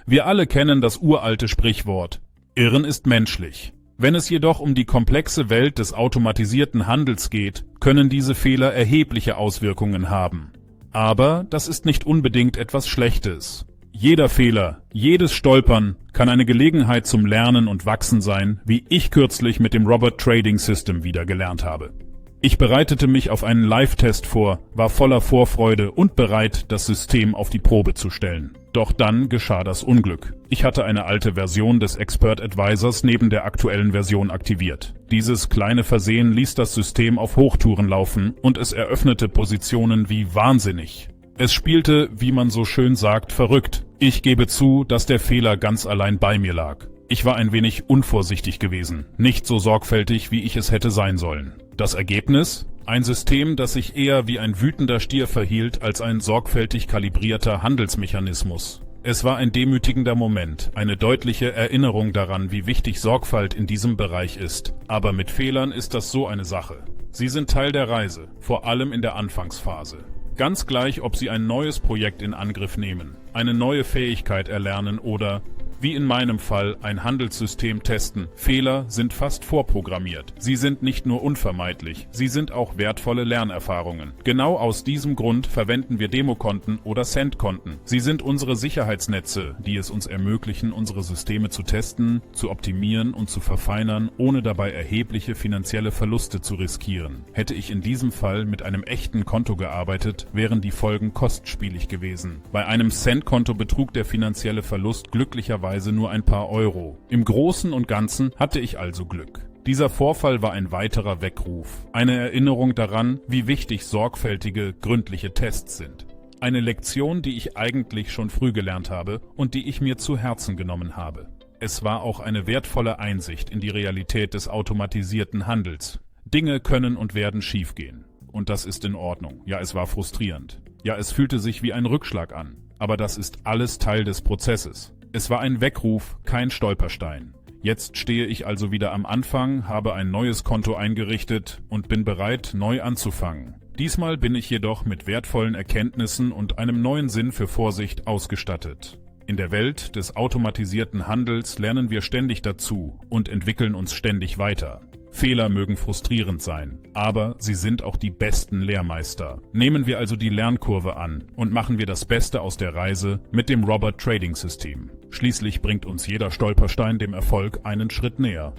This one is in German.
Wir alle kennen das uralte Sprichwort: Irren ist menschlich. Wenn es jedoch um die komplexe Welt des automatisierten Handels geht, können diese Fehler erhebliche Auswirkungen haben. Aber das ist nicht unbedingt etwas Schlechtes. Jeder Fehler, jedes Stolpern kann eine Gelegenheit zum Lernen und Wachsen sein, wie ich kürzlich mit dem Robot Trading System wieder gelernt habe. Ich bereitete mich auf einen Live-Test vor, war voller Vorfreude und bereit, das System auf die Probe zu stellen. Doch dann geschah das Unglück. Ich hatte eine alte Version des Expert Advisors neben der aktuellen Version aktiviert. Dieses kleine Versehen ließ das System auf Hochtouren laufen und es eröffnete Positionen wie wahnsinnig. Es spielte, wie man so schön sagt, verrückt. Ich gebe zu, dass der Fehler ganz allein bei mir lag. Ich war ein wenig unvorsichtig gewesen, nicht so sorgfältig, wie ich es hätte sein sollen. Das Ergebnis? Ein System, das sich eher wie ein wütender Stier verhielt, als ein sorgfältig kalibrierter Handelsmechanismus. Es war ein demütigender Moment, eine deutliche Erinnerung daran, wie wichtig Sorgfalt in diesem Bereich ist. Aber mit Fehlern ist das so eine Sache. Sie sind Teil der Reise, vor allem in der Anfangsphase. Ganz gleich, ob Sie ein neues Projekt in Angriff nehmen, eine neue Fähigkeit erlernen oder, wie in meinem Fall, ein Handelssystem testen. Fehler sind fast vorprogrammiert. Sie sind nicht nur unvermeidlich, sie sind auch wertvolle Lernerfahrungen. Genau aus diesem Grund verwenden wir Demokonten oder Centkonten. Sie sind unsere Sicherheitsnetze, die es uns ermöglichen, unsere Systeme zu testen, zu optimieren und zu verfeinern, ohne dabei erhebliche finanzielle Verluste zu riskieren. Hätte ich in diesem Fall mit einem echten Konto gearbeitet, wären die Folgen kostspielig gewesen. Bei einem Centkonto betrug der finanzielle Verlust glücklicherweise nur ein paar Euro. Im Großen und Ganzen hatte ich also Glück. Dieser Vorfall war ein weiterer Weckruf, eine Erinnerung daran, wie wichtig sorgfältige, gründliche Tests sind. Eine Lektion, die ich eigentlich schon früh gelernt habe und die ich mir zu Herzen genommen habe. Es war auch eine wertvolle Einsicht in die Realität des automatisierten Handels. Dinge können und werden schiefgehen. Und das ist in Ordnung. Ja, es war frustrierend. Ja, es fühlte sich wie ein Rückschlag an. Aber das ist alles Teil des Prozesses. Es war ein Weckruf, kein Stolperstein. Jetzt stehe ich also wieder am Anfang, habe ein neues Konto eingerichtet und bin bereit, neu anzufangen. Diesmal bin ich jedoch mit wertvollen Erkenntnissen und einem neuen Sinn für Vorsicht ausgestattet. In der Welt des automatisierten Handels lernen wir ständig dazu und entwickeln uns ständig weiter. Fehler mögen frustrierend sein, aber sie sind auch die besten Lehrmeister. Nehmen wir also die Lernkurve an und machen wir das Beste aus der Reise mit dem Robot Trading System. Schließlich bringt uns jeder Stolperstein dem Erfolg einen Schritt näher.